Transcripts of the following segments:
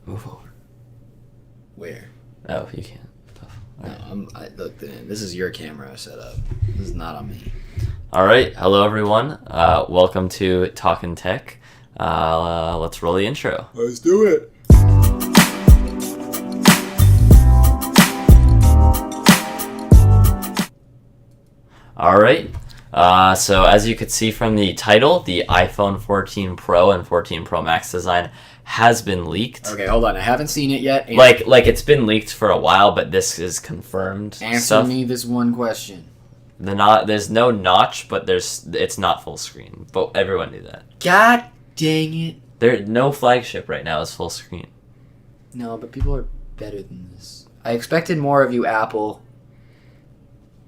Move over. Where? Oh, you can't. Oh, No, look, this is your camera setup. This is not on me. All right. Hello, everyone. Welcome to Talkin Tech. Let's roll the intro. Let's do it. All right. So as you could see from the title, the iPhone 14 Pro and 14 Pro Max design has been leaked. Okay, hold on. I haven't seen it yet. Like it's been leaked for a while, but this is confirmed. Answer me this one question. There's no notch, but it's not full screen. But everyone knew that. God dang it. No flagship right now is full screen. No, but people are better than this. I expected more of you, Apple.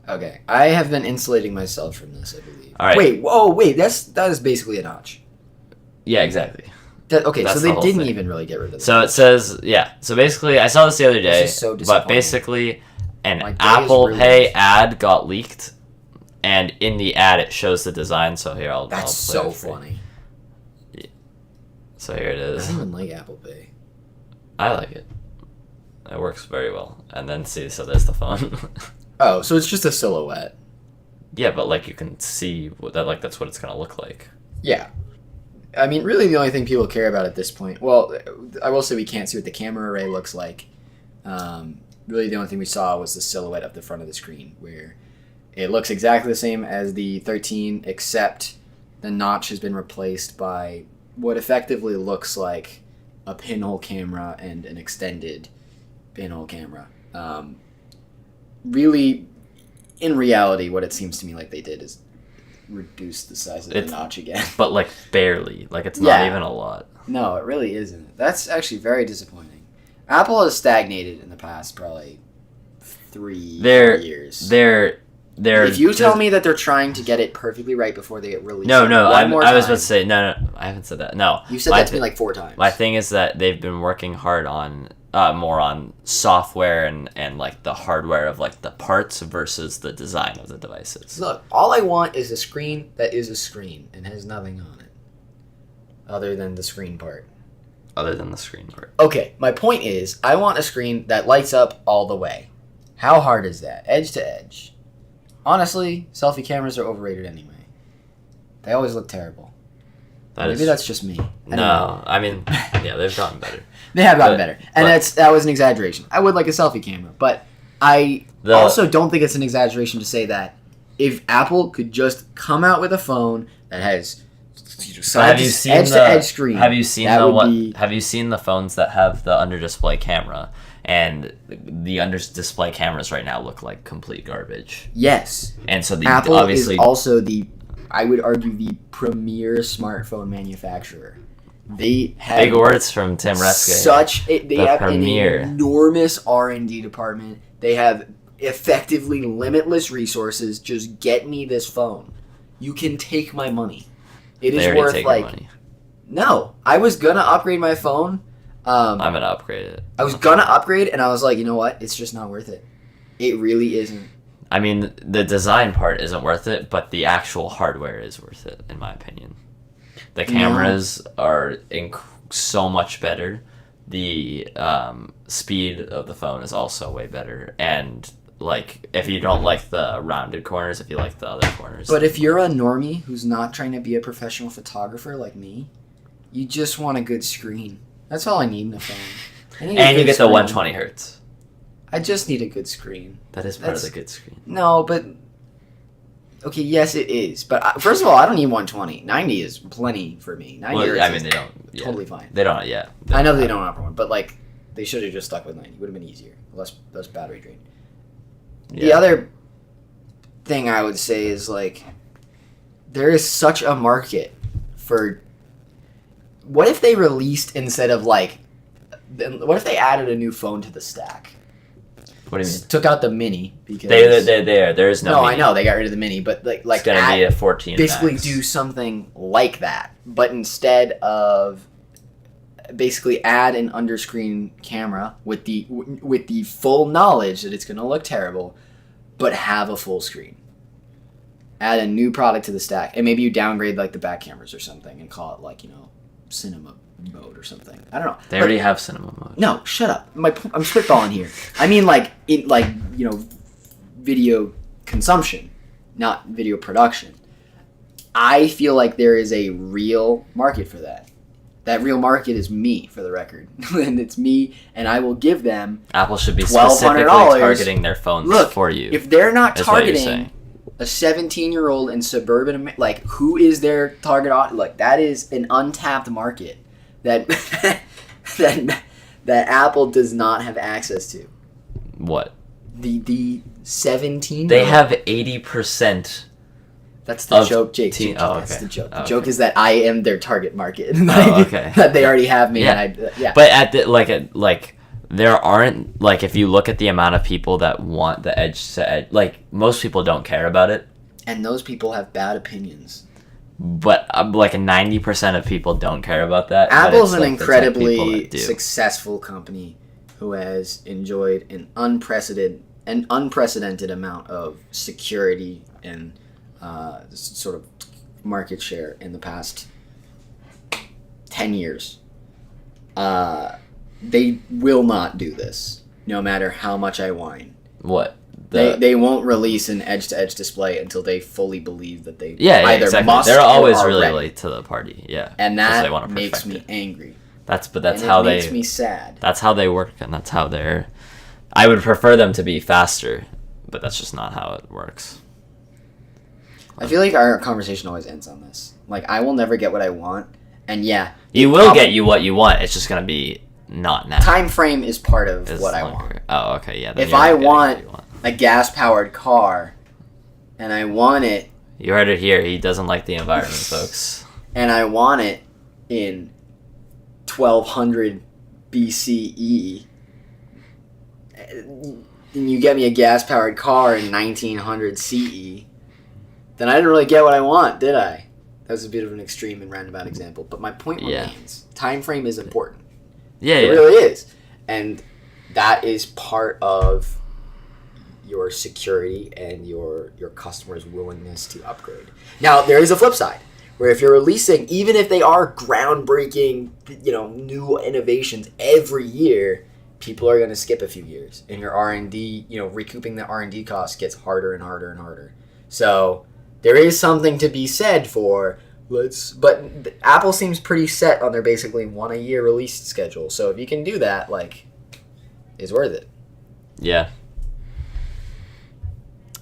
Okay, I have been insulating myself from this, I believe. All right. Wait, that is basically a notch. Yeah, exactly. Okay, That's so they the whole didn't thing. even really get rid of it. So it says, yeah. So basically, I saw this the other day. This is so but disappointing. basically, an My day is Apple ruined. Pay ad got leaked, and in the ad it shows the design. So here I'll. That's I'll so play it for you. funny. So here it I is. don't even like Apple Pay. I like it. It works very well. And then see, so there's the phone. Oh, so it's just a silhouette. Yeah, but like you can see that that's what it's gonna look like. Yeah. I mean, really the only thing people care about at this point, well, I will say we can't see what the camera array looks like. Really the only thing we saw was the silhouette of the front of the screen, where it looks exactly the same as the 13, except the notch has been replaced by what effectively looks like a pinhole camera and an extended pinhole camera. Really, in reality, what it seems to me like they did is reduce the size of the notch again. But like barely. Like it's Yeah. not even a lot. No, it really isn't. That's actually very disappointing. Apple has stagnated in the past probably 3 years. If you tell me that they're trying to get it perfectly right before they get released, No, I was about to say no. I haven't said that. No, You said that to me like 4 times. my thing is that they've been working hard on more on software and like the hardware of like the parts versus the design of the devices. Look, all I want is a screen that is a screen and has nothing on it other than the screen part. Other than the screen part. Okay, my point is I want a screen that lights up all the way. How hard is that? Edge to edge. Honestly, selfie cameras are overrated anyway. They always look terrible. Maybe that's just me. Anyway. No, I mean, yeah, they've gotten better. They have gotten better. And that was an exaggeration. I would like a selfie camera, but I also don't think it's an exaggeration to say that if Apple could just come out with a phone that has edge-to-edge screen, have you seen the phones that have the under display camera? And the under display cameras right now look like complete garbage. Yes. And so Apple obviously is also I would argue, the premier smartphone manufacturer. They have big words from Tim Reske. They have an enormous R&D department. They have effectively limitless resources. Just get me this phone. You can take my money. It is worth like money. No, I was gonna upgrade my phone. I'm gonna upgrade it. I was gonna upgrade, and I was like, you know what? It's just not worth it. It really isn't. I mean, the design part isn't worth it, but the actual hardware is worth it, in my opinion. The cameras are so much better. The speed of the phone is also way better. And, like, if you don't like the rounded corners, if you like the other corners. But if you're a normie who's not trying to be a professional photographer like me, you just want a good screen. That's all I need in a phone. And you get the 120 hertz. I just need a good screen. That is part of the good screen. No, but... Okay, yes, it is. But first of all, I don't need 120. 90 is plenty for me. 90 hertz I mean, they don't... Yeah. Totally fine. They don't, yeah. I know they don't offer one, but, like, they should have just stuck with 90. It would have been easier. Less battery drain. Yeah. The other thing I would say is, like, there is such a market for... What if they released instead of, like... What if they added a new phone to the stack? What do you mean? Took out the mini because there is no. No, mini. I know they got rid of the mini, but like it's gonna be a 14. Basically, max. do something like that, but instead of basically add an underscreen camera with the full knowledge that it's gonna look terrible, but have a full screen. Add a new product to the stack, and maybe you downgrade like the back cameras or something, and call it like, you know, cinema mode or something. I don't know. They already have cinema mode. No, shut up. I'm spitballing here. I mean, video consumption, not video production. I feel like there is a real market for that. That real market is me, for the record. And it's me, and I will give them Apple should be specifically targeting their phones for you. If they're not targeting a 17-year-old in suburban, like, who is their target audience? Like, that is an untapped market that that Apple does not have access to. What? The 17. They have 80%. That's the joke, Jake. That's the joke. The joke is that I am their target market. That they already have me. Yeah. And But at the there aren't, like, if you look at the amount of people that want the edge to edge, like, most people don't care about it. And those people have bad opinions. But like 90% of people don't care about that. Apple's an incredibly successful company who has enjoyed an unprecedented amount of security and sort of market share in the past 10 years. They will not do this, no matter how much I whine. What? They won't release an edge-to-edge display until they fully believe that they either exactly. must. They're always or really ready. late to the party. Yeah, and that makes me angry. That's and how it makes me sad. That's how they work, and that's how they're. I would prefer them to be faster, but that's just not how it works. I feel like our conversation always ends on this. Like, I will never get what I want, and you will get what you want. It's just gonna be not now. Time frame is part of what I want. Oh, okay, yeah. If I want a gas-powered car, and I want it... You heard it here. He doesn't like the environment, folks. And I want it in 1200 BCE, and you get me a gas-powered car in 1900 CE, then I didn't really get what I want, did I? That was a bit of an extreme and roundabout example, but my point remains. Time frame is important. It really is. And that is part of your security and your customer's willingness to upgrade. Now, there is a flip side, where if you're releasing, even if they are groundbreaking, new innovations every year, people are going to skip a few years. And your R&D, recouping the R&D costs gets harder and harder and harder. So there is something to be said for... But Apple seems pretty set on their basically 1 a year release schedule. So if you can do that, it's worth it. Yeah.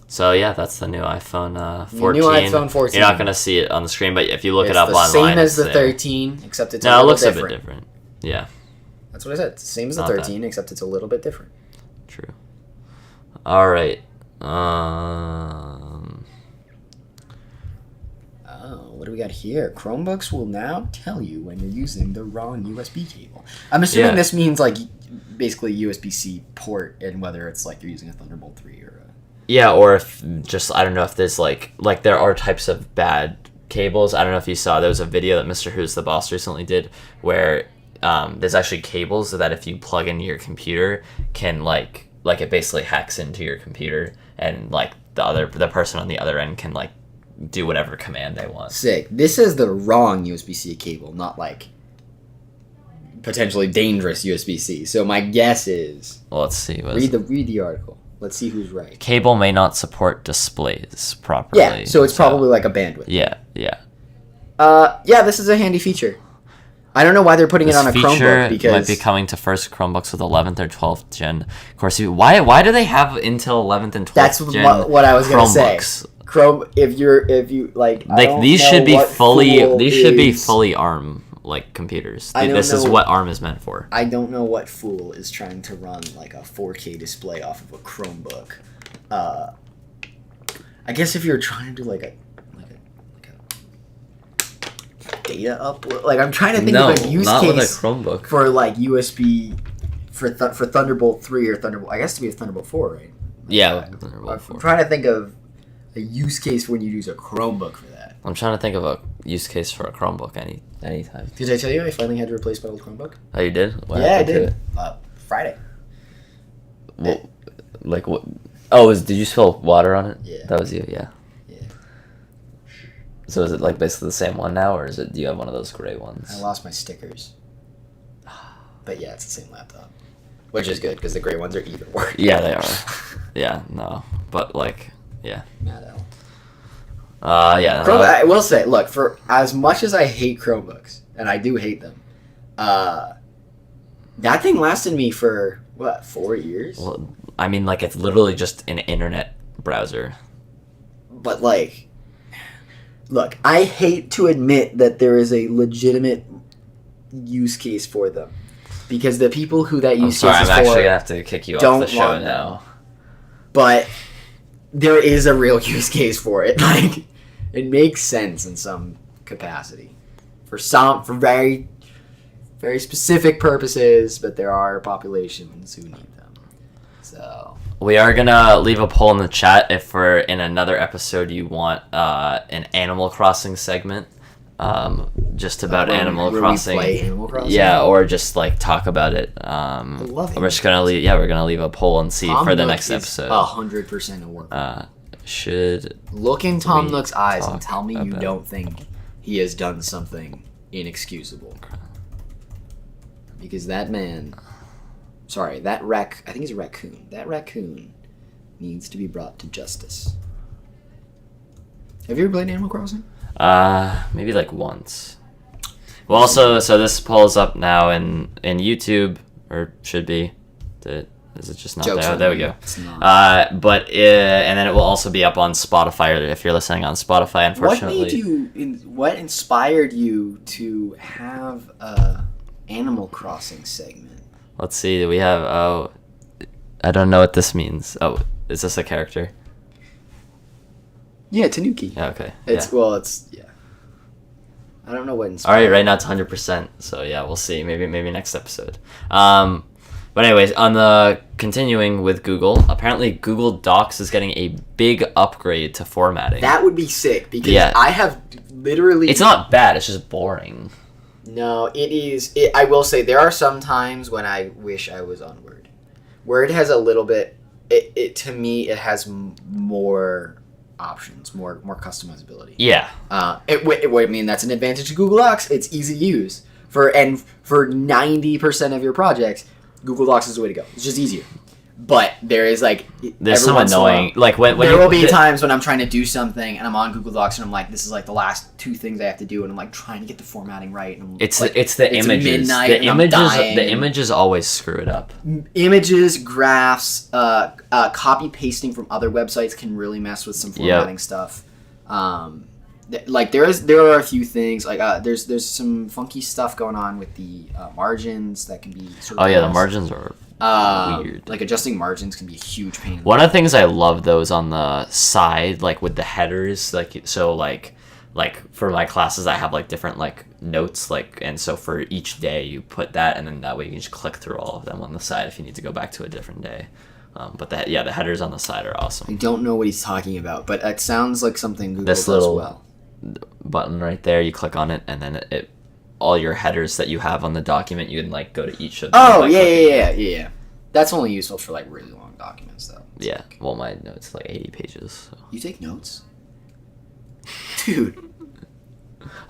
So that's the new iPhone 14. New iPhone 14. You're not going to see it on the screen, but if you look it up online, it's the same as the 13, except it's a little different. No, it looks a bit different. Yeah. That's what I said. It's the same as the 13, except it's a little bit different. True. All right. What do we got here? Chromebooks will now tell you when you're using the wrong USB cable. I'm assuming this means basically USB-C port, and whether it's you're using a Thunderbolt 3 or a... Yeah, or if just, I don't know if there's there are types of bad cables. I don't know if you saw, there was a video that Mr. Who's the Boss recently did where there's actually cables that if you plug into your computer can it basically hacks into your computer, and the person on the other end can do whatever command they want. Sick. This is the wrong USB-C cable, not potentially dangerous USB-C. So my guess is... Well, let's see. Read the article. Let's see who's right. Cable may not support displays properly. Yeah, so it's probably a bandwidth. Yeah. This is a handy feature. I don't know why they're putting it on a Chromebook, because... might be coming to first Chromebooks with 11th or 12th gen. Of course, why do they have Intel 11th and 12th gen That's what I was going to say. Chrome, if you these should be fully ARM computers. This is what ARM is meant for. I don't know what fool is trying to run a 4K display off of a Chromebook. I guess if you're trying to do a data upload, I'm trying to think of a use case with a Chromebook for USB for Thunderbolt 3 or Thunderbolt. I guess to be a Thunderbolt 4, right? Thunderbolt 4. I'm trying to think of a use case when you use a Chromebook for that. I'm trying to think of a use case for a Chromebook anytime. Did I tell you I finally had to replace my old Chromebook? Oh, you did? I did. Friday. Well, what? Oh, did you spill water on it? Yeah. That was you, yeah. Yeah. So is it basically the same one now, or do you have one of those gray ones? I lost my stickers. But yeah, it's the same laptop. Which is good, because the gray ones are even worse. Yeah, they are. Yeah, no. But, like, yeah. Mad L. Yeah. I will say, look, for as much as I hate Chromebooks, and I do hate them, that thing lasted me for, 4 years? Well, I mean, like, it's literally just an internet browser. But, like, look, I hate to admit that there is a legitimate use case for them. Because the people who that use case is for... I'm actually going to have to kick you off the show now. But there is a real use case for it. Like, it makes sense in some capacity. For very, very specific purposes, but there are populations who need them. So... We are going to leave a poll in the chat if for in another episode you want an Animal Crossing segment. Just about Animal Crossing. We play Animal Crossing? Yeah, or just like talk about it. I love it. We're just gonna leave. Yeah, we're gonna leave a poll and see for the next episode. 100% a work. Should look in Tom Nook's eyes and tell me you don't think he has done something inexcusable. Because that man, I think he's a raccoon. That raccoon needs to be brought to justice. Have you ever played Animal Crossing? Maybe like once. Well, also, so this poll is up now in YouTube, or should be. Is it just not Joke's there? There we you. go. It's not. And then it will also be up on Spotify if you're listening on Spotify. Unfortunately, what inspired you to have a Animal Crossing segment? Let's see. We have. Oh, I don't know what this means. Oh, is this a character? Yeah, Tanuki. Okay. It's I don't know what inspired. All right, right now it's 100%. So yeah, we'll see. Maybe next episode. But anyways, on the continuing with Google, apparently Google Docs is getting a big upgrade to formatting. That would be sick because I have literally. It's not bad. It's just boring. No, it is. I will say there are some times when I wish I was on Word. Word has a little bit. To me, it has more options, more customizability. Yeah. I mean, that's an advantage of Google Docs. It's easy to use for 90% of your projects. Google Docs is the way to go. It's just easier. But there is there's some annoying when there will be times when I'm trying to do something and I'm on Google Docs and I'm like, this is like the last 2 things I have to do, and I'm like trying to get the formating right. And it's the images. The images always screw it up. Images, graphs, copy pasting from other websites can really mess with some formatting stuff. There are a few things there's some funky stuff going on with the margins that can be sort of the margins are weird. Like adjusting margins can be a huge pain. One of the things I love though is on the side, like with the headers, like for my classes I have like different like notes, and so for each day you put that, and then that way you can just click through all of them on the side if you need to go back to a different day. But the headers on the side are awesome. I don't know what he's talking about, but it sounds like something Google does little well. Button right there, you click on it, and then it all your headers that you have on the document, you can go to each of them. Oh yeah. That's only useful for really long documents though. Yeah. Well, my notes 80 pages. So. You take notes, dude.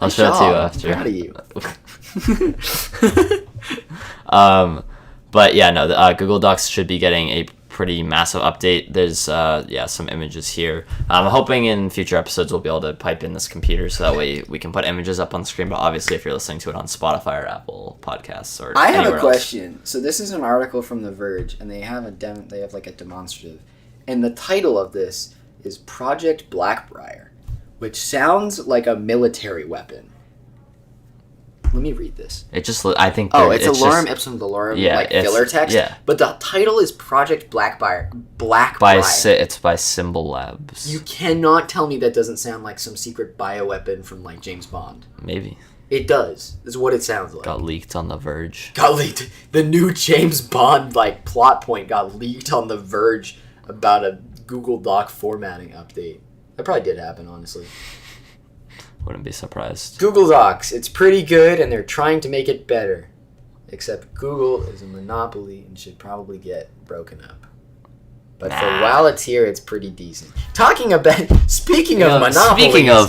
I'll show it to you after. I'm proud of you. But yeah, no. The Google Docs should be getting a pretty massive update. There's some images here. I'm hoping in future episodes we'll be able to pipe in this computer so that way we can put images up on the screen. But obviously, if you're listening to it on Spotify or Apple Podcasts or I have anywhere a question. So this is an article from The Verge, and they have a demonstrative, and the title of this is Project Blackbriar, which sounds like a military weapon. Let me read this. It just, I think... it's a lorem ipsum velorum, filler text. Yeah. But the title is Project Blackbriar. It's by Symbol Labs. You cannot tell me that doesn't sound like some secret bioweapon from, James Bond. Maybe. It does. That's what it sounds like. Got leaked on The Verge. Got leaked. The new James Bond, plot point got leaked on The Verge about a Google Doc formatting update. That probably did happen, honestly. Wouldn't be surprised. Google Docs. It's pretty good, and they're trying to make it better. Except Google is a monopoly and should probably get broken up. But for while it's here, it's pretty decent. Speaking of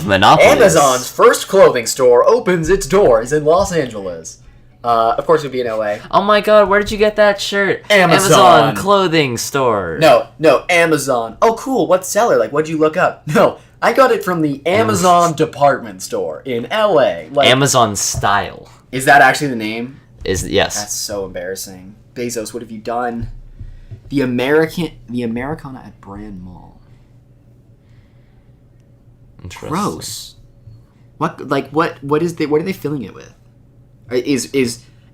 monopolies, Amazon's first clothing store opens its doors in Los Angeles. Of course, it would be in LA. Oh my god, where did you get that shirt? Amazon clothing store. No, Amazon. Oh, cool. What seller? Like, what'd you look up? No, I got it from the Amazon department store in LA. Like, Amazon Style. Is that actually the name? Yes. That's so embarrassing. Bezos, what have you done? The Americana at Brand Mall. Interesting. Gross. What are they filling it with? Is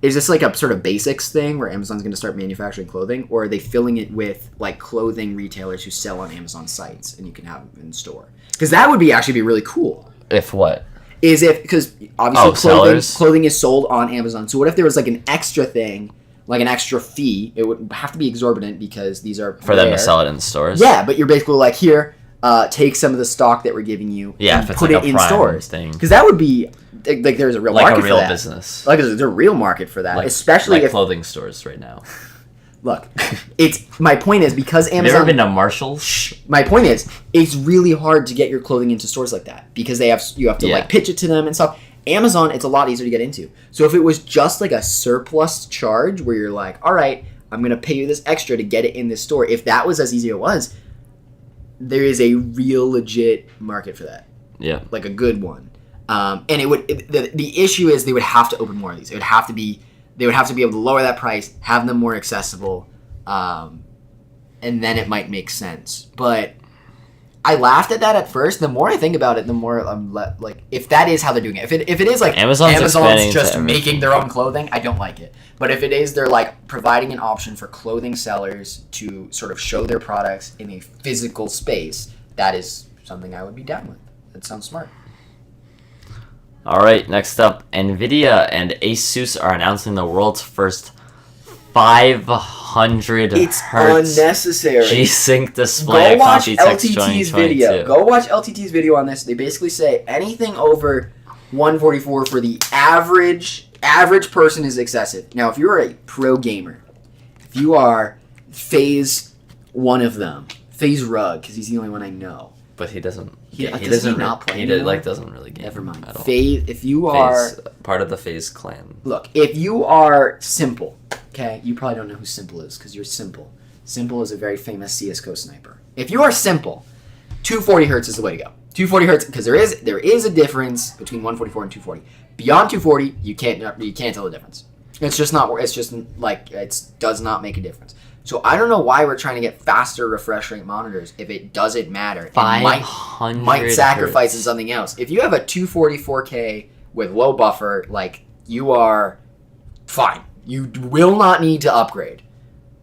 this like a sort of basics thing where Amazon's going to start manufacturing clothing, or are they filling it with like clothing retailers who sell on Amazon sites and you can have them in store? Because that would actually be really cool. If what? Because obviously sellers? clothing is sold on Amazon. So what if there was like an extra thing, like an extra fee? It would have to be exorbitant because these are for them to sell it in stores. Yeah, but you're basically like, here, take some of the stock that we're giving you, and if it's put like it in Prime stores. Thing. Because that would be like there's a real like market a real for that. business. Like there's a real market for that, especially like if clothing stores right now. Look, my point is because Amazon. Have you ever been to Marshall's? My point is, it's really hard to get your clothing into stores like that because you have to like pitch it to them and stuff. Amazon, it's a lot easier to get into. So if it was just like a surplus charge where you're like, all right, I'm gonna pay you this extra to get it in this store. If that was as easy as it was, there is a real legit market for that. Yeah, like a good one. And the issue is they would have to open more of these. They would have to be able to lower that price, have them more accessible, and then it might make sense. But I laughed at that at first. The more I think about it, the more I'm like, if that is how they're doing it, if it is like Amazon's just making their own clothing, I don't like it. But if it is, they're like providing an option for clothing sellers to sort of show their products in a physical space, that is something I would be down with. That sounds smart. All right, next up, NVIDIA and Asus are announcing the world's first 500 It's hertz unnecessary. G-Sync display. Go watch Computex LTT's 2022. video. Go watch LTT's video on this. They basically say anything over 144 for the average person is excessive. Now, if you're a pro gamer, if you are Phase one of them, Phase Rug, because he's the only one I know. But he doesn't. He doesn't not play. He doesn't really game. Never mind. At all. Phase, if you are part of the Phase clan. Look, if you are Simple, okay, you probably don't know who Simple is because you're Simple. Simple is a very famous CS:GO sniper. If you are Simple, 240 hertz is the way to go. 240 hertz because there is a difference between 144 and 240. Beyond 240, you can't tell the difference. It's just not. It's just like it does not make a difference. So I don't know why we're trying to get faster refresh rate monitors if it doesn't matter. It might sacrifice in something else. If you have a 240 4K with low buffer, like you are fine. You will not need to upgrade.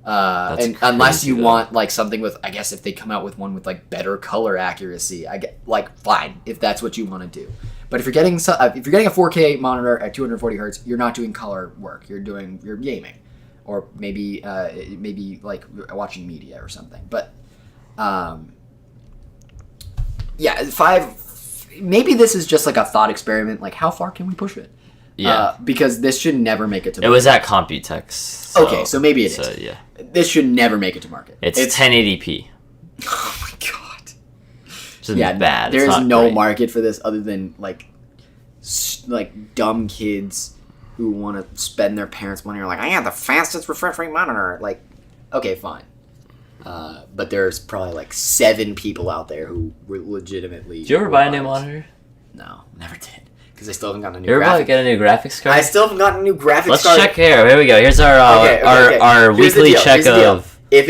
Unless you want like something with, I guess if they come out with one with like better color accuracy, I get like fine if that's what you want to do. But if you're getting a 4K monitor at 240 hertz, you're not doing color work. You're gaming, or maybe like watching media or something. But yeah, maybe this is just like a thought experiment. Like how far can we push it? Yeah, because this should never make it to market. It was at Computex. So maybe it is. Yeah. This should never make it to market. It's 1080p. Oh my god. Just bad. There's no great market for this other than like dumb kids who want to spend their parents' money. Are like, I have the fastest refresh rate monitor. Like, okay, fine. But there's probably like 7 people out there who were legitimately. Did you ever buy a new monitor? No, never did. Because I still haven't gotten a new. You ever about to get a new graphics card? I still haven't gotten a new graphics card. Let's check here. Here we go. Here's our weekly check of. If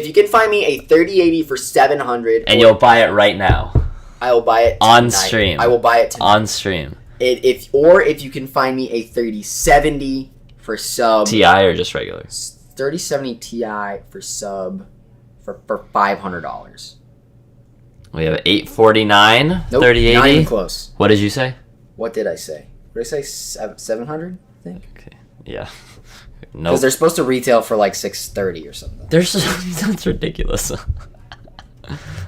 you can find me a 3080 for $700, and you'll buy it right now. I will buy it on stream. I will buy it tonight. On stream. If you can find me a 3070 for sub Ti or just regular. 3070 Ti for sub for $500. We have 849, nope, 3080. Not even close. What did you say? What did I say? Did I say 700? I think. Okay. Yeah. Because Nope. they're supposed to retail for like $630 or something. That's ridiculous.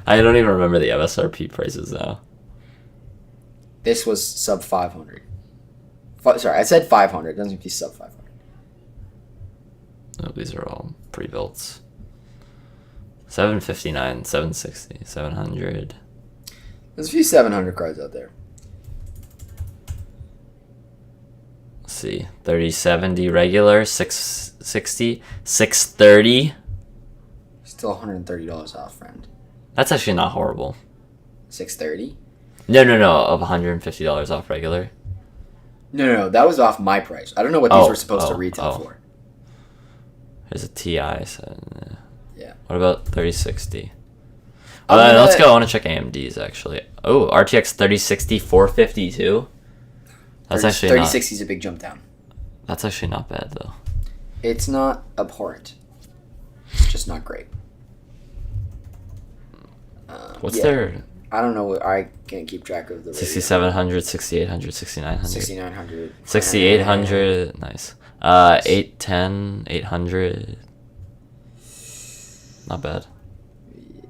I don't even remember the MSRP prices now. This was sub 500. Sorry, I said 500. It doesn't have to be sub 500. Oh, these are all pre-built. 759, 760, 700. There's a few 700 cards out there. see, 3070 regular, 660, 630. Still $130 off, friend. That's actually not horrible. 630? No, of $150 off regular. No, that was off my price. I don't know what these were supposed to retail for. There's a TI. So, yeah. What about 3060? Let's go. I want to check AMD's actually. Oh, RTX 3060 452. That's actually 3060 is a big jump down. That's actually not bad though. It's not abhorrent. It's just not great. What's their? I don't know. I can't keep track of the 6700, 6800, 6900. 6900. 6800. Nice. 810, 800. Not bad.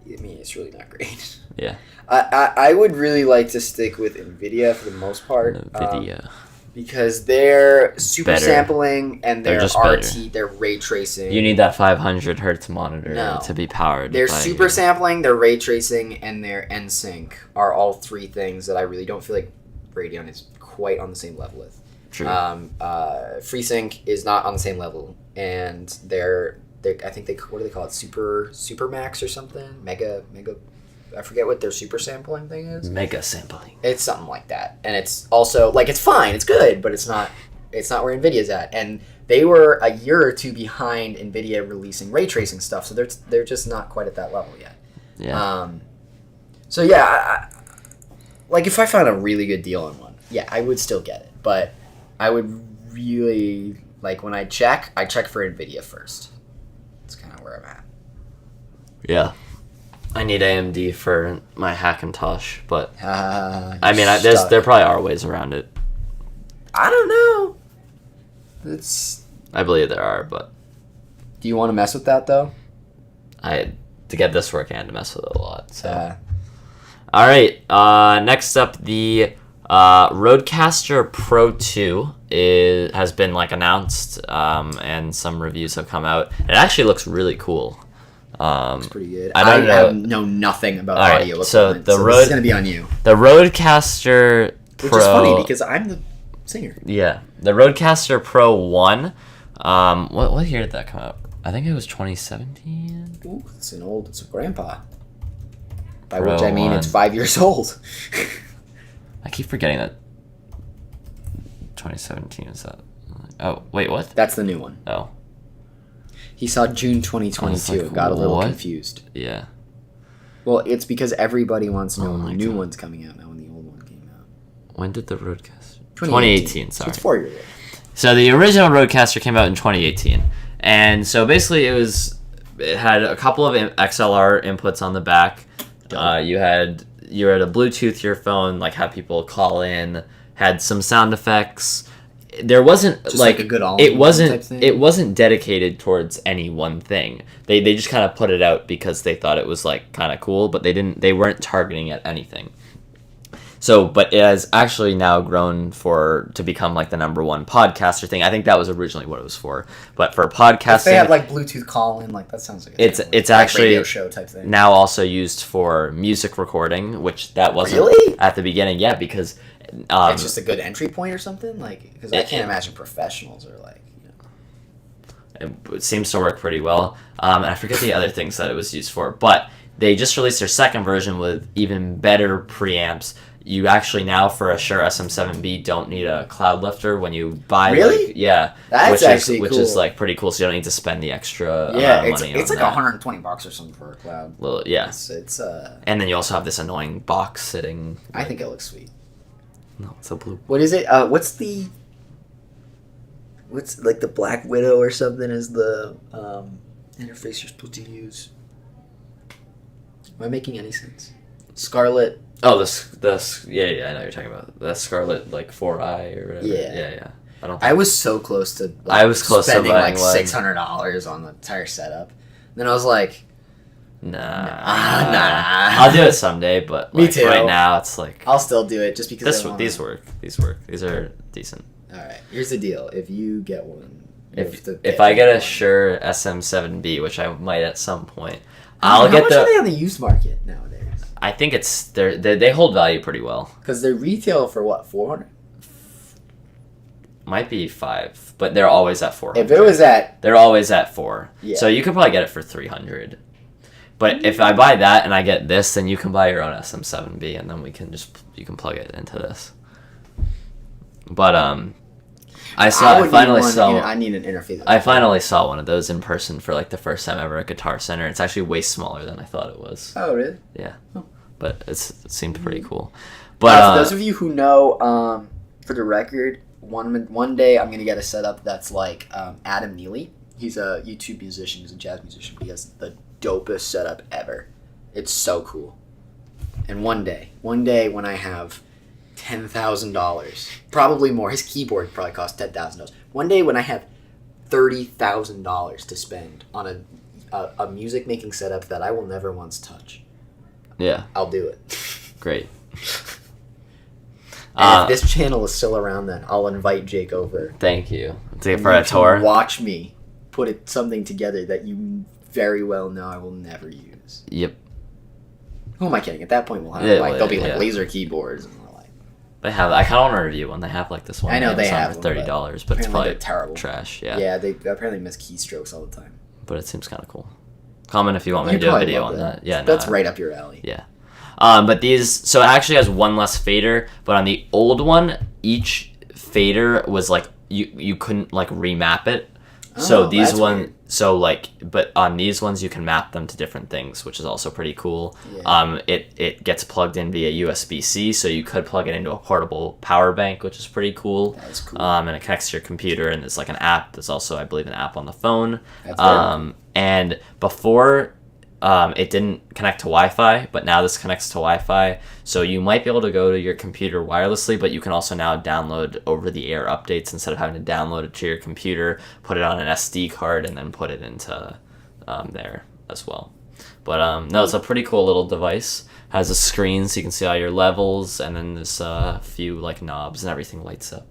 I mean, it's really not great. Yeah. I would really like to stick with NVIDIA for the most part. NVIDIA. Because they're super Better. sampling and they're just RT, better. they're ray tracing. You need that 500 hertz monitor to be powered. They're super sampling, they're ray tracing, and their NSYNC are all three things that I really don't feel like Radeon is quite on the same level with. True. FreeSync is not on the same level, and they're I think what do they call it? Super Max or something? Mega. I forget what their super sampling thing is. Mega sampling. It's something like that, and it's also like it's fine, it's good, but it's not where Nvidia's at, and they were a year or two behind Nvidia releasing ray tracing stuff, so they're just not quite at that level yet. Yeah. So yeah, like if I found a really good deal on one, yeah, I would still get it, but I would really like when I check for Nvidia first. That's kind of where I'm at. Yeah. I need AMD for my Hackintosh, but I mean, there probably are ways around it. I don't know. I believe there are, but do you want to mess with that though? To get this working, I had to mess with it a lot. So, all right. Next up, the Rodecaster Pro 2 has been like announced, and some reviews have come out. It actually looks really cool. It's pretty good. I know nothing about audio equipment, so this is going to be on you. The Rodecaster Pro... Which is funny, because I'm the singer. Yeah. The Rodecaster Pro 1. What year did that come out? I think it was 2017. Ooh, it's a grandpa. By Pro which I mean 1. it's 5 years old. I keep forgetting that 2017 is that. Oh, wait, what? That's the new one. Oh. He saw June 2022. Like, got a little what? confused. Yeah. Well, it's because everybody wants to know when the new God. one's coming out, not when the old one came out. When did the Rodecaster? 2018. Sorry. So it's 4 years old. So the original Rodecaster came out in 2018, and so basically it had a couple of XLR inputs on the back. You had a Bluetooth earphone, like have people call in. Had some sound effects. There wasn't just like a good all-in-one type thing? It wasn't dedicated towards any one thing. They just kind of put it out because they thought it was like kind of cool, but they weren't targeting at anything. So, but it has actually now grown to become like the #1 podcaster thing. I think that was originally what it was for. But for podcasting, If they had like Bluetooth call-in, like that sounds like it's like actually radio show type thing. Now also used for music recording, which that wasn't Really? at the beginning. Yeah, because it's just a good entry point or something, like because I can't imagine professionals are like. It seems to work pretty well. And I forget the other things that it was used for, but they just released their second version with even better preamps. You actually now, for a Shure SM7B, don't need a cloud lifter when you buy. Really? Yeah. That's actually which cool. is like pretty cool. So you don't need to spend the extra Yeah, amount of money. it's on like that. $120 or something for a cloud. Well, yeah. It's And then you also have this annoying box sitting. I think it looks sweet. No, it's a blue. What is it? What's like the Black Widow or something is the interface you're supposed to use? Am I making any sense? Scarlet. Oh, this yeah, I know what you're talking about. The Scarlet like 4i or whatever. Yeah. I was so close to. Like, I was close to spending buying like one. $600 on the entire setup. Then I was like, Nah. I'll I'll do it someday, but Me like, too. right now it's like I'll still do it just because these work. These are decent. All right, here's the deal. If you get one, If I get a Shure SM7B, which I might at some point, how much are they on the used market nowadays? I think they hold value pretty well. Because they retail for what, $400? might be 5, but they're always at 400. If it was at... They're always at 4. Yeah. So you could probably get it for 300. But if I buy that and I get this, then you can buy your own SM7B, and then you can plug it into this. But I finally saw one of those in person for like the first time ever at Guitar Center. It's actually way smaller than I thought it was. Oh, really? Yeah. Oh. But it seemed pretty cool. But for those of you who know, for the record, one day I'm gonna get a setup that's like Adam Neely. He's a YouTube musician. He's a jazz musician. But he has the dopest setup ever. It's so cool. And one day when I have $10,000, probably more. His keyboard probably costs $10,000. One day when I have $30,000 to spend on a music making setup that I will never once touch, I'll do it. Great. And if this channel is still around, then I'll invite Jake over. Thank you. For a tour. Watch me put something together that you very well know I will never use. Yep. Who am I kidding? At that point, there'll be laser keyboards. And they have. I kind of want to review one. They have like this one. I know they have for $30, but it's probably terrible. Trash. Yeah, they apparently miss keystrokes all the time. But it seems kind of cool. Comment if you want me to do a video on that. Yeah, that's right up your alley. Yeah. But so it actually has one less fader, but on the old one, each fader was like you couldn't like remap it. So these but on these ones you can map them to different things, which is also pretty cool. Yeah. It gets plugged in via USB-C, so you could plug it into a portable power bank, which is pretty cool. That's cool. And it connects to your computer, and there's like an app. There's also, I believe, an app on the phone. That's very cool. And before, it didn't connect to Wi-Fi, but now this connects to Wi-Fi. So you might be able to go to your computer wirelessly, but you can also now download over-the-air updates instead of having to download it to your computer, put it on an SD card, and then put it into there as well. But no, it's a pretty cool little device. Has a screen so you can see all your levels, and then there's a few like knobs and everything lights up.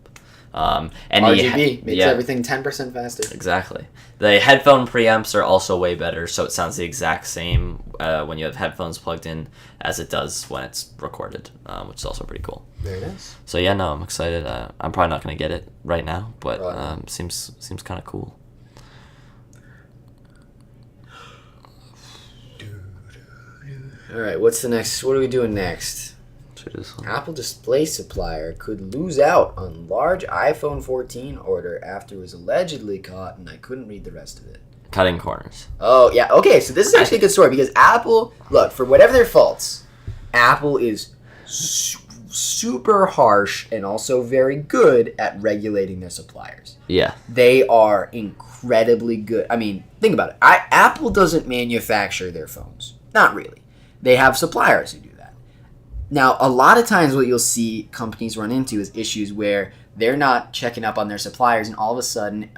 And RGB makes everything 10% faster. Exactly. The headphone preamps are also way better, so it sounds the exact same when you have headphones plugged in as it does when it's recorded, which is also pretty cool. Very nice. So yeah, no, I'm excited. I'm probably not going to get it right now, but seems kind of cool. All right, what's the next? What are we doing next? Apple display supplier could lose out on large iPhone 14 order after it was allegedly caught, and I couldn't read the rest of it. Cutting corners. Oh, yeah. Okay, so this is actually a good story because Apple, look, for whatever their faults, Apple is super harsh and also very good at regulating their suppliers. Yeah. They are incredibly good. I mean, think about it. Apple doesn't manufacture their phones. Not really. They have suppliers who do that. Now, a lot of times what you'll see companies run into is issues where they're not checking up on their suppliers, and all of a sudden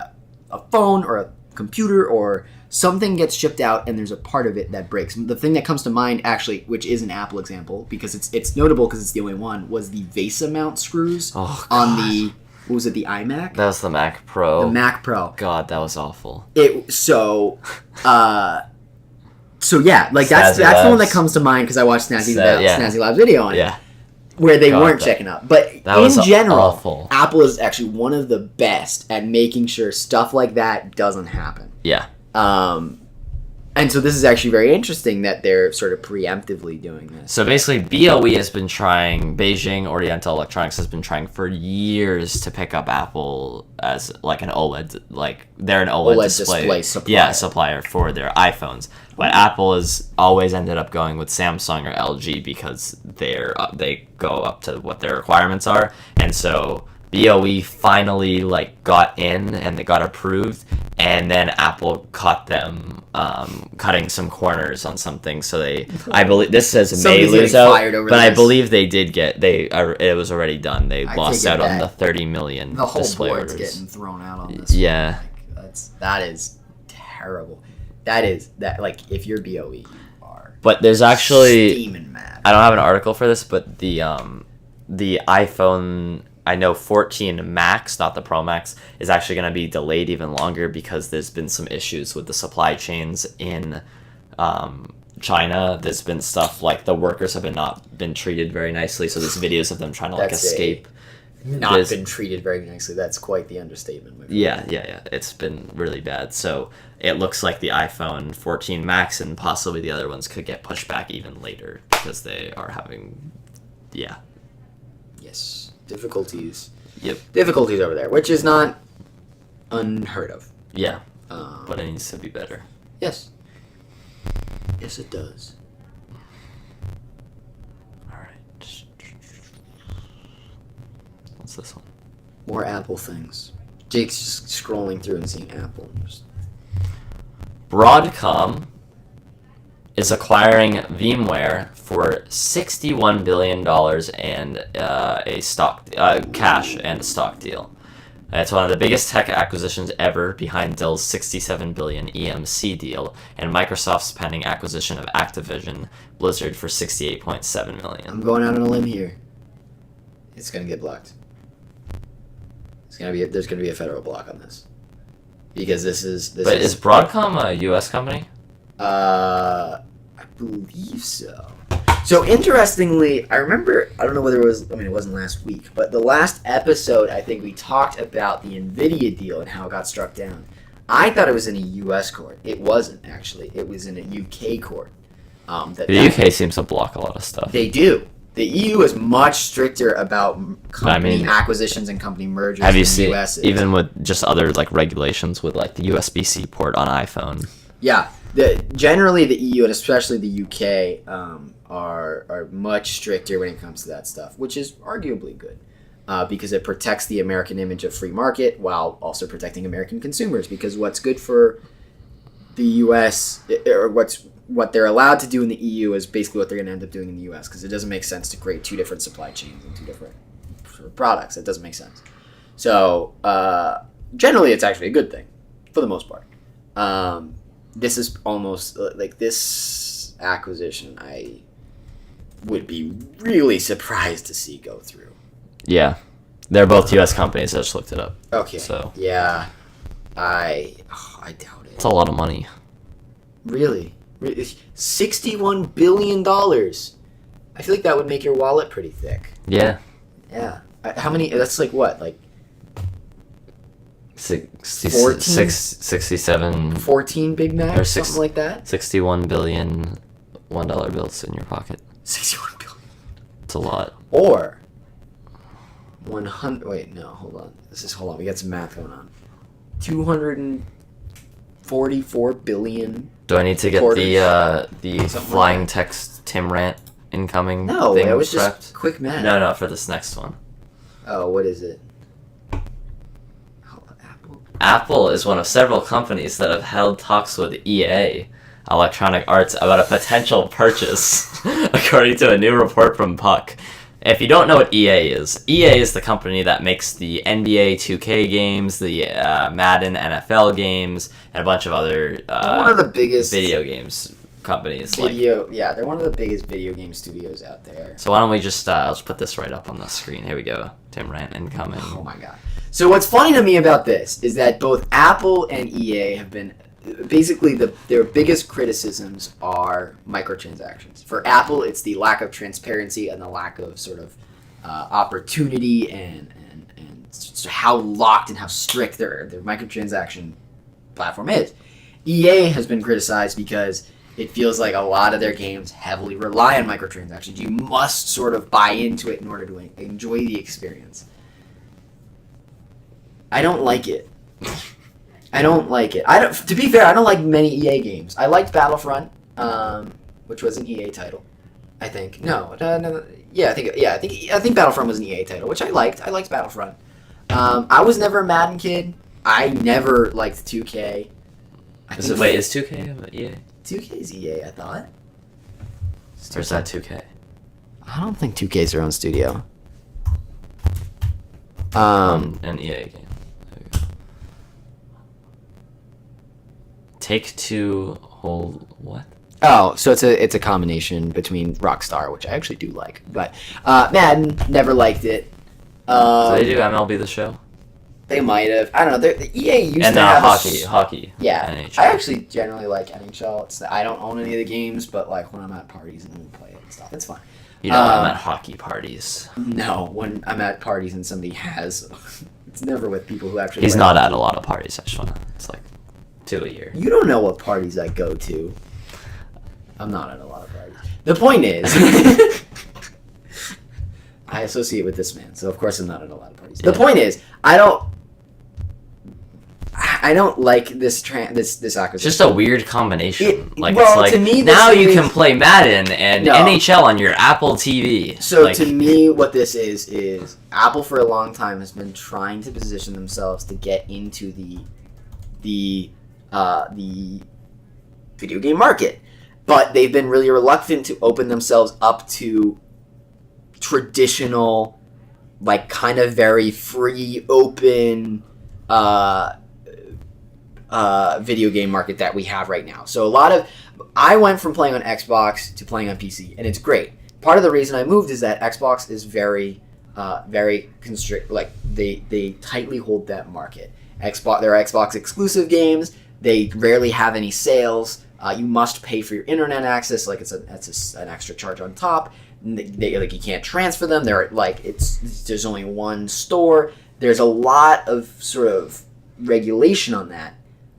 a phone or a computer or something gets shipped out and there's a part of it that breaks. The thing that comes to mind, actually, which is an Apple example, because it's notable because it's the only one, was the VESA mount screws on the, what was it, the iMac? That was the Mac Pro. The Mac Pro. God, that was awful. So yeah, like that's the one that comes to mind because I watched Snazzy Lab's video on it, where they weren't checking up. But in general, awful. Apple is actually one of the best at making sure stuff like that doesn't happen. Yeah. And so this is actually very interesting that they're sort of preemptively doing this. So basically, BOE has been trying, Beijing Oriental Electronics has been trying for years to pick up Apple as like an OLED, like they're an OLED display supplier. Yeah, supplier for their iPhones. But Apple has always ended up going with Samsung or LG because they go up to what their requirements are, and so BOE finally like got in and they got approved, and then Apple caught them cutting some corners on something. So I believe this says may lose out, but I believe they did get it was already done. They lost out on the 30 million. The whole board's getting thrown out on this. Yeah, that is terrible. That like if you're BOE, you are. But there's actually steaming mad. I don't have an article for this, but the iPhone, I know 14 Max, not the Pro Max, is actually going to be delayed even longer because there's been some issues with the supply chains in China. There's been stuff like the workers have not been treated very nicely, so there's videos of them trying to like escape. not been treated very nicely. That's quite the understatement. Yeah. It's been really bad. So it looks like the iPhone 14 Max and possibly the other ones could get pushed back even later because they are having, Yes, difficulties. Yep. Difficulties over there, which is not unheard of. Yeah, but it needs to be better. Yes. Yes, it does. All right. What's this one? More Apple things. Jake's just scrolling through and seeing Apple. Broadcom is acquiring Vmware for $61 billion and a stock cash and a stock deal. It's one of the biggest tech acquisitions ever, behind Dell's $67 billion EMC deal and Microsoft's pending acquisition of Activision Blizzard for $68.7 million. I'm going out on a limb here. It's gonna get blocked. There's gonna be a federal block on this because this is. But is Broadcom a U.S. company? I believe so. So interestingly, I remember, I don't know whether it was, it wasn't last week, but the last episode, I think we talked about the NVIDIA deal and how it got struck down. I thought it was in a U.S. court. It wasn't, actually. It was in a U.K. court. The UK seems to block a lot of stuff. They do. The EU is much stricter about company acquisitions and company mergers have you than seen, the US is. Even with just other regulations with the USB-C port on iPhone? Yeah. Generally, the EU and especially the UK are much stricter when it comes to that stuff, which is arguably good because it protects the American image of free market while also protecting American consumers. Because what's good for the US or what they're allowed to do in the EU is basically what they're going to end up doing in the US because it doesn't make sense to create two different supply chains and two different products. It doesn't make sense. So generally, it's actually a good thing for the most part. This is almost like this acquisition I would be really surprised to see go through. Yeah. They're both US companies. I just looked it up. Okay. So yeah. I doubt it. It's a lot of money. Really? $61 billion. I feel like that would make your wallet pretty thick. Yeah. Yeah. How many? That's what? 67 14 Big Macs, or something like that. 61 billion $1 bills in your pocket. 61 billion. It's a lot. Or 100. Wait, no, hold on. Hold on. We got some math going on. 244 billion. Do I need to get the flying text Tim rant incoming? No, thing it was prepped? just quick math. No, for this next one. Oh, what is it? Apple is one of several companies that have held talks with EA, Electronic Arts, about a potential purchase, according to a new report from Puck. If you don't know what EA is the company that makes the NBA 2K games, the Madden NFL games, and a bunch of other one of the biggest video games companies. They're one of the biggest video game studios out there. So why don't we just I'll just put this right up on the screen. Here we go. Tim rant incoming. Oh my god. So what's funny to me about this is that both Apple and EA have been basically their biggest criticisms are microtransactions. For Apple, it's the lack of transparency and the lack of sort of opportunity and how locked and how strict their microtransaction platform is. EA has been criticized because it feels like a lot of their games heavily rely on microtransactions. You must sort of buy into it in order to enjoy the experience. I don't like it. To be fair, I don't like many EA games. I liked Battlefront, which was an EA title. I think. No. I think Battlefront was an EA title, which I liked. I liked Battlefront. I was never a Madden kid. I never liked 2K. Is 2K EA? 2K is EA, I thought. Or is that 2K? I don't think 2K is their own studio. An EA game. Take-Two whole what? Oh, so it's a combination between Rockstar, which I actually do like, but Madden, never liked it. Do they do MLB The Show? They might have. I don't know. The EA used and to have hockey. Yeah, NHL. I actually generally like NHL. I don't own any of the games, but when I'm at parties and we play it and stuff, it's fun. You know, I'm at hockey parties. No, when I'm at parties and somebody has, it's never with people who actually. He's not at a lot of parties. I just want to. It's like 2 a year. You don't know what parties I go to. I'm not at a lot of parties. The point is, I associate with this man, so of course I'm not at a lot of parties. The point is, I don't like this this acquisition. It's just a weird combination. Well, to me, now you can play Madden and NHL on your Apple TV. So to me, what this is Apple for a long time has been trying to position themselves to get into the video game market, but they've been really reluctant to open themselves up to traditional, like kind of very free, open video game market that we have right now. So I went from playing on Xbox to playing on PC, and it's great. Part of the reason I moved is that Xbox is very constrict. Like they tightly hold that market. There are Xbox exclusive games. They rarely have any sales. You must pay for your internet access. Like it's an extra charge on top. You can't transfer them. There's only one store. There's a lot of sort of regulation on that.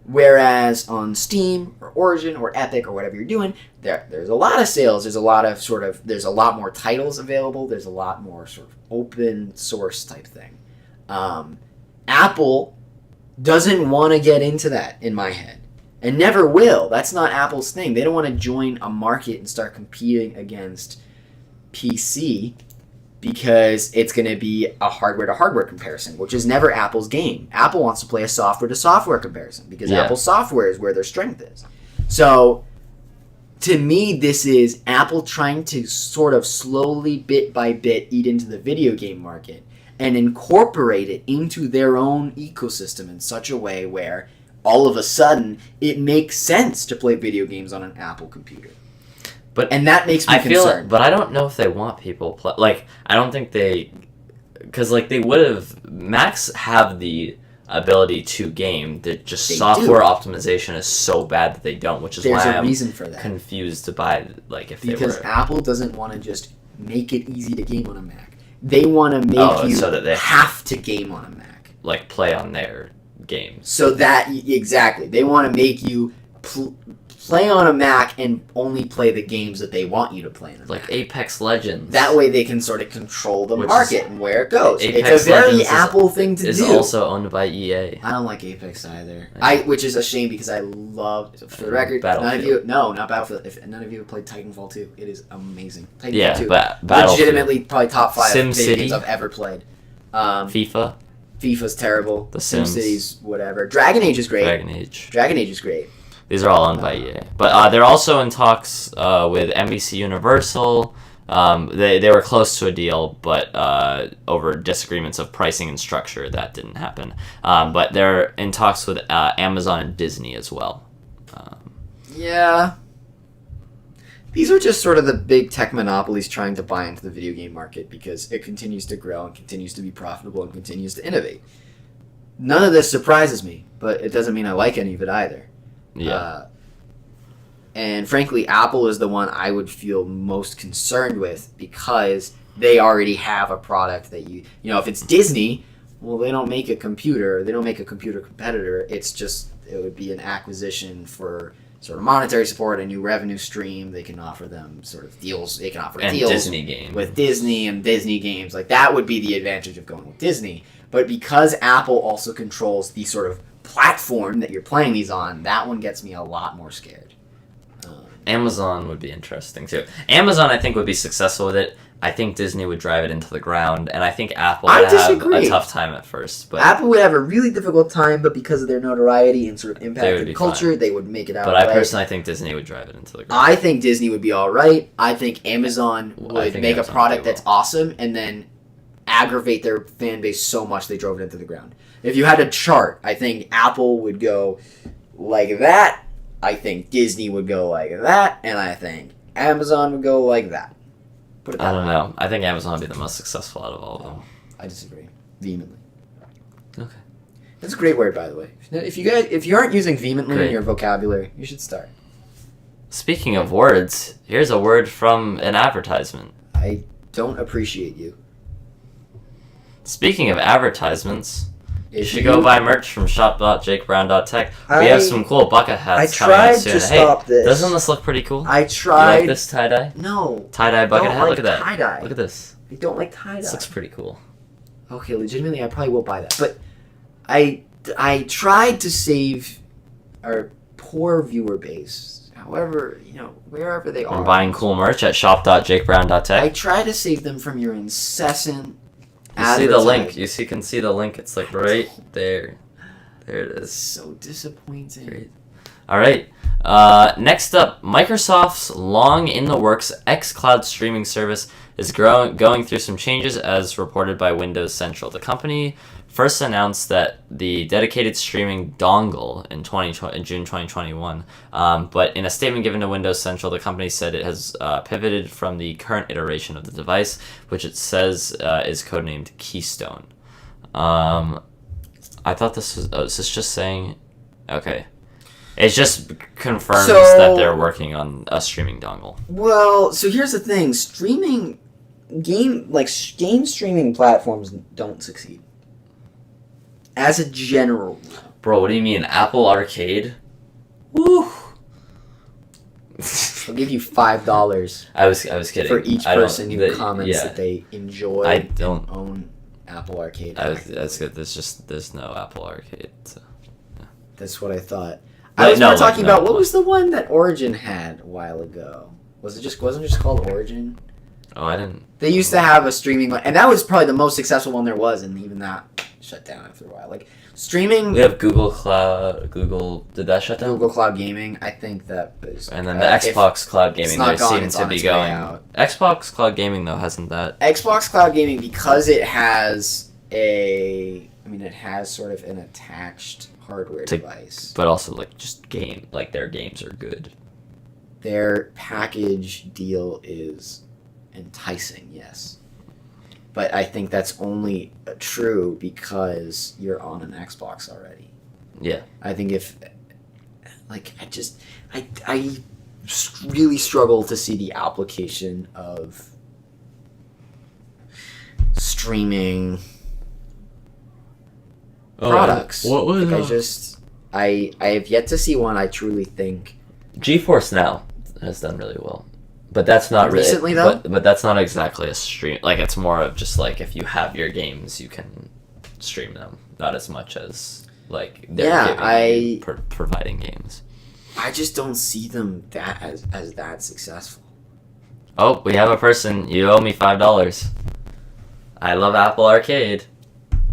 Whereas on Steam or Origin or Epic or whatever you're doing, there's a lot of sales. There's a lot more titles available. There's a lot more sort of open source type thing. Apple doesn't want to get into that in my head, and never will. That's not Apple's thing. They don't want to join a market and start competing against PC because it's going to be a hardware-to-hardware comparison, which is never Apple's game. Apple wants to play a software-to-software comparison because Apple software is where their strength is. So, to me, this is Apple trying to sort of slowly, bit by bit, eat into the video game market and incorporate it into their own ecosystem in such a way where all of a sudden it makes sense to play video games on an Apple computer. And that makes me concerned. But I don't know if they want people play. Like, I don't think they, because like they would have. Macs have the ability to game. That just software optimization is so bad that they don't, which is why I'm reason for that. Confused to buy because Apple doesn't want to just make it easy to game on a Mac. They want to make you so that they have to game on a Mac, like play on their games. So that exactly, they want to make you play on a Mac and only play the games that they want you to play on a like Mac. Apex Legends. That way they can sort of control the market and where it goes. It's a very Apple thing to do. It's also owned by EA. I don't like Apex either. Which is a shame because I love, for the record, not Battlefield. If none of you have played Titanfall 2, it is amazing. Titanfall 2, but legitimately probably top 5 Sim video games City. I've ever played. FIFA's terrible. The Sims. SimCity's whatever. Dragon Age is great. Dragon Age is great. These are all owned by EA. But they're also in talks with NBC Universal. They were close to a deal, but over disagreements of pricing and structure, that didn't happen. But they're in talks with Amazon and Disney as well. Yeah. These are just sort of the big tech monopolies trying to buy into the video game market because it continues to grow and continues to be profitable and continues to innovate. None of this surprises me, but it doesn't mean I like any of it either. Yeah. And frankly, Apple is the one I would feel most concerned with because they already have a product that if it's Disney, well, they don't make a computer. They don't make a computer competitor. It would be an acquisition for sort of monetary support, a new revenue stream. They can offer them sort of deals. They can offer deals Disney games with Disney and Disney games. Like that would be the advantage of going with Disney. But because Apple also controls the sort of platform that you're playing these on, that one gets me a lot more scared. Amazon would be interesting too. Amazon, I think, would be successful with it. I think Disney would drive it into the ground, and I think Apple would have a tough time at first. But Apple would have a really difficult time, but because of their notoriety and sort of impact in culture, they would make it out. But I personally think Disney would drive it into the ground. I think Disney would be all right. I think Amazon would make a product that's awesome, and then aggravate their fan base so much they drove it into the ground. If you had a chart, I think Apple would go like that, I think Disney would go like that, and I think Amazon would go like that. I don't know. I think Amazon would be the most successful out of all of them. I disagree vehemently. Okay. That's a great word, by the way. If you aren't using vehemently in your vocabulary, you should start. Speaking of words, here's a word from an advertisement. I don't appreciate you. Speaking of advertisements, you If should go buy merch from shop.jakebrown.tech. We I- have some cool bucket hats I coming out tried soon. to stop this. Doesn't this look pretty cool? I You tried. like this tie-dye? No. Tie-dye bucket don't hat? like Look at that. tie-dye. Look at this. I don't like tie-dye. This looks pretty cool. Okay, legitimately, I probably will buy that. But I tried to save our poor viewer base. However, wherever they are. We're buying cool merch at shop.jakebrown.tech. I try to save them from your incessant. You see the link. advertising. You can see the link. It's like right there. There it is. So disappointing. Great. All right. Next up, Microsoft's long in the works xCloud streaming service is going through some changes, as reported by Windows Central. The company first announced that the dedicated streaming dongle in June 2021, but in a statement given to Windows Central, the company said it has pivoted from the current iteration of the device, which it says is codenamed Keystone. I thought this was... Oh, is this just saying... Okay. It just confirms that they're working on a streaming dongle. Well, so here's the thing: game streaming platforms don't succeed. As a general rule. Bro, what do you mean? Apple Arcade? Woo! I'll give you $5 I was kidding. for each person who comments that they enjoy I don't and own Apple Arcade. That's good. There's no Apple Arcade. So. That's what I thought. But I was no, more talking no. about what was the one that Origin had a while ago. Wasn't it just called Origin? Oh, I didn't. They used to have a streaming one, and that was probably the most successful one there was, and even that shut down after a while. Like streaming, We have Google Cloud. Google, did that shut down? Google Cloud Gaming. I think that was, And then the Xbox Cloud Gaming, not they gone, seem it's to on be its way going. out. Xbox Cloud Gaming though hasn't that. Xbox Cloud Gaming, because it has it has sort of an attached hardware device. But also their games are good. Their package deal is enticing, yes. But I think that's only true because you're on an Xbox already. Yeah. I think I really struggle to see the application of streaming products. What was I have yet to see one I truly think. GeForce Now has done really well, but that's not really Recently, though? But that's not exactly a stream. Like it's more of just like if you have your games, you can stream them. Not as much as like they're providing games. I just don't see them as that successful. Oh, we have a person. You owe me $5. I love Apple Arcade.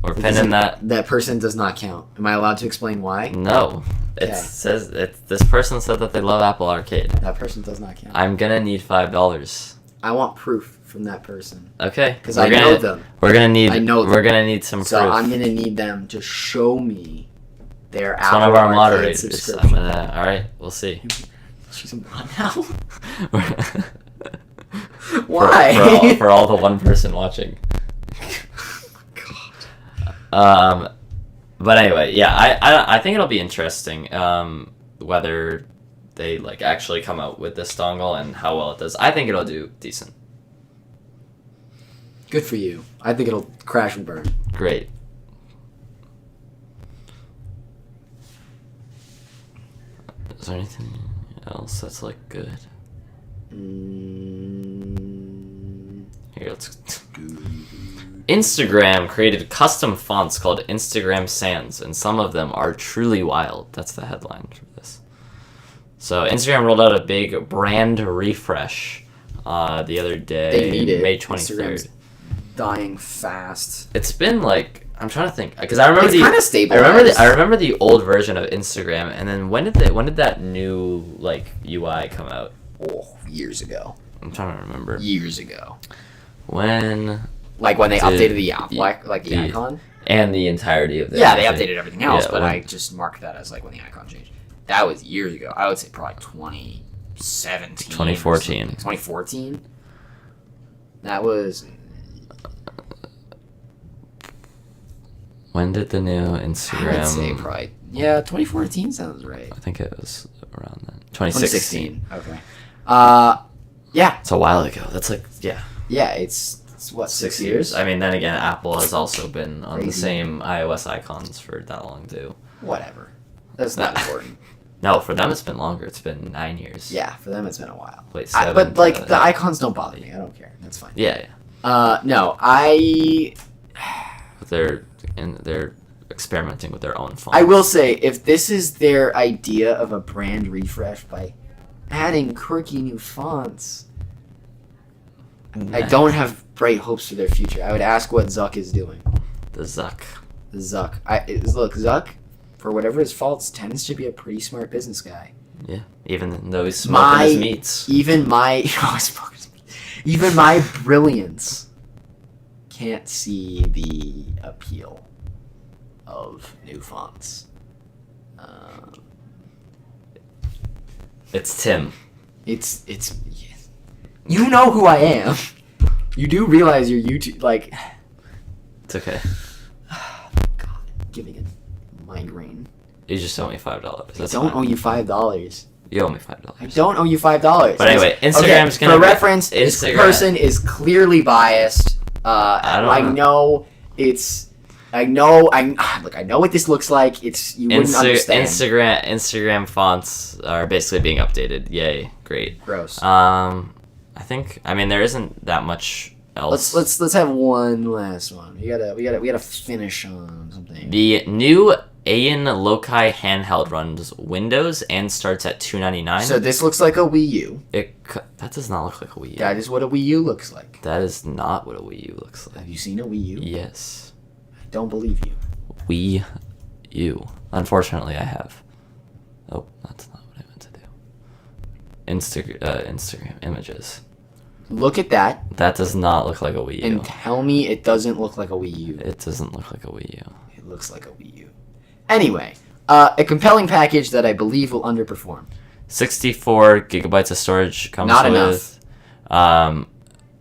We're pinning that. That person does not count. Am I allowed to explain why? No, it Okay. says this person said that they love Apple Arcade. That person does not count. I'm gonna need $5. I want proof from that person. Okay, Because I know them. We're gonna need. I know them. We're gonna need some So proof. I'm going to need them to show me their It's Apple one of our Arcade moderators. I'm subscription. gonna. All right, we'll see. She's a mod now? For- Why? for all the one person watching? But anyway, yeah, I think it'll be interesting whether they actually come out with this dongle and how well it does. I think it'll do decent. Good for you. I think it'll crash and burn. Great. Is there anything else that's good? Here, let's. Instagram created custom fonts called Instagram Sans, and some of them are truly wild. That's the headline for this. So Instagram rolled out a big brand refresh the other day, They need it. May 23rd. Instagram's dying fast. It's been I'm trying to think because I remember It's kinda stabilized. I remember the old version of Instagram, and then when did that new UI come out? Oh, years ago. I'm trying to remember. Years ago. When When they Did- updated the app, the the- icon. and the entirety of the Yeah, they everything. updated everything else, Yeah, but when- I just marked that as when the icon changed. That was years ago. I would say probably 2017. 2014. 2014? That was... When did the new Instagram? I would say probably... Yeah, 2014 sounds right. I think it was around then. 2016. 2016. Okay. Yeah. It's a while ago. That's Yeah, it's what, 6 years? I mean, then again, Apple has also been on the Crazy. same iOS icons for that long too. Whatever. That's not important. No, for them it's been longer. It's been 9 years. Yeah, for them it's been a while. Wait, But like the icons don't bother me. I don't care. That's fine. Yeah. No, They're experimenting with their own fonts. I will say, if this is their idea of a brand refresh by adding quirky new fonts, I don't have bright hopes for their future. I would ask what Zuck is doing. The Zuck. Zuck. Look, Zuck, for whatever his faults, tends to be a pretty smart business guy. Yeah. Even though he's smoking his meats. Even my brilliance can't see the appeal of new fonts. It's Tim. It's you know who I am. You do realize your YouTube, like, It's okay. God, giving a migraine. You just owe me $5. I don't owe you $5. You owe me $5. I don't owe you $5. But anyway, Instagram's okay, gonna for be- reference, this Instagram. person is clearly biased. I know it's. I know what this looks like. You wouldn't understand. Instagram fonts are basically being updated. Yay, great. Gross. I mean there isn't that much else. Let's have one last one. We gotta finish on something. The new Ayan Loci handheld runs Windows and starts at $299. So this looks like a Wii U. That does not look like a Wii U. That is what a Wii U looks like. That is not what a Wii U looks like. Have you seen a Wii U? Yes. I don't believe you. Wii U. Unfortunately, I have. Oh, that's not what I meant to do. Instagram images. Look at that That does not look like a Wii U. and tell me it doesn't look like a Wii U. It doesn't look like a Wii U. It looks like a Wii U. Anyway, a compelling package that I believe will underperform. 64 gigabytes of storage comes Not with. enough.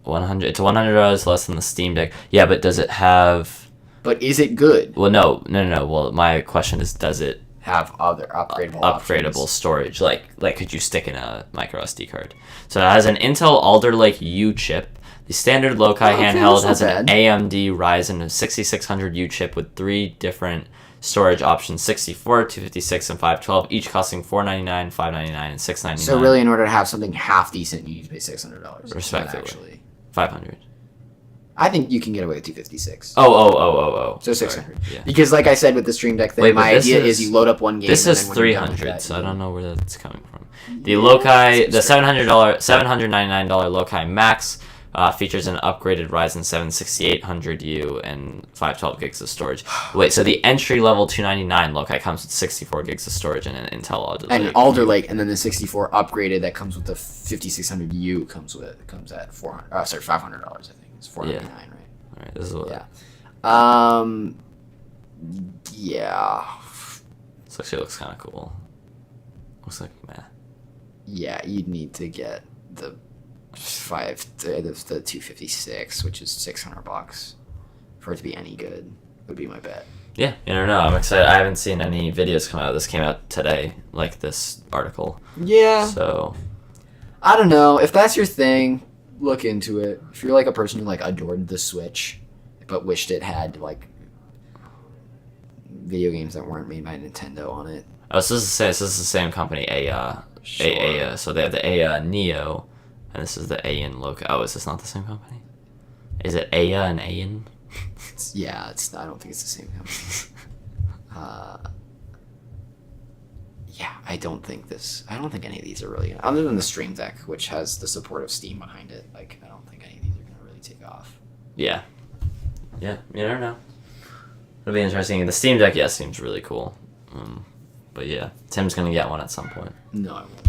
100. It's $100 less than the Steam Deck. Yeah, but does it have? But is it good? Well, no. Well, my question is, does it Have other upgradable upgradable options? storage? Like could you stick in a micro SD card? So it has an Intel Alder Lake U chip. The standard Loci handheld that's has not an bad. AMD Ryzen 6600 U chip with 3 different storage options: 64, 256, and 512, each costing $499, $599, and $699. So really, in order to have something half decent, you need to pay $600. Respectively. Actually, 500. I think you can get away with 256. Oh. So Sorry. 600. Yeah. Because, like I said with the Stream Deck thing, Wait, but my this idea is- is you load up one game. This and is then when you're done with 300, that, so I you- don't know where that's coming from. The Loci, the $799 Loci Max features an upgraded Ryzen 7 6800U and 512 gigs of storage. Wait, so the entry level $299 Loci comes with 64 gigs of storage and an Intel Alder And Lake. Alder Lake, and then the 64 upgraded that comes with the 5600U comes at $500. I think it's $499, right? All right, this is what. Yeah. Yeah. This actually looks kind of cool. Looks like meh. Yeah, you'd need to get the 256, which is $600 for it to be any good. Would be my bet. Yeah, you never know. I'm excited. I haven't seen any videos come out. This came out today, like this article. Yeah. So I don't know if that's your thing. Look into it. If you're like a person who like adored the Switch, but wished it had like video games that weren't made by Nintendo on it. oh, so this is the same company, Sure. so they have the Aya Neo, and this is the Ayan Loci. Oh, is this not the same company? Is it Aya and Ayan? It's. I don't think it's the same company. I don't think any of these are really other than the Stream Deck, which has the support of Steam behind it. Like, I don't think any of these are gonna really take off. Yeah, you never know. It'll be interesting. The Steam Deck, seems really cool. But yeah, Tim's gonna get one at some point. No, I won't.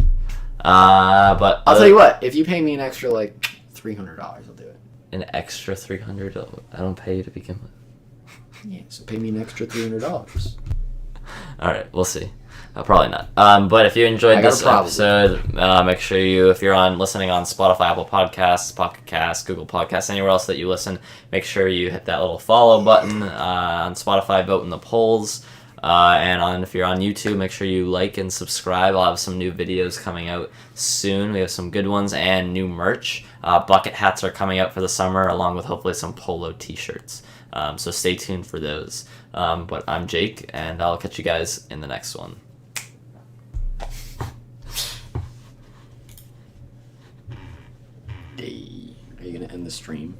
But I'll tell you what. If you pay me an extra like $300, I'll do it. an extra $300. I don't pay you to begin with. Yeah, so pay me an extra $300. All right, we'll see. Probably not. But if you enjoyed this episode, make sure if you're listening on Spotify, Apple Podcasts, Pocket Casts, Google Podcasts, anywhere else that you listen, make sure you hit that little follow button on Spotify, vote in the polls. And if you're on YouTube, make sure you like and subscribe. I'll have some new videos coming out soon. We have some good ones and new merch. Bucket hats are coming out for the summer, along with hopefully some polo t-shirts. So stay tuned for those. But I'm Jake, and I'll catch you guys in the next one. Are you going to end the stream?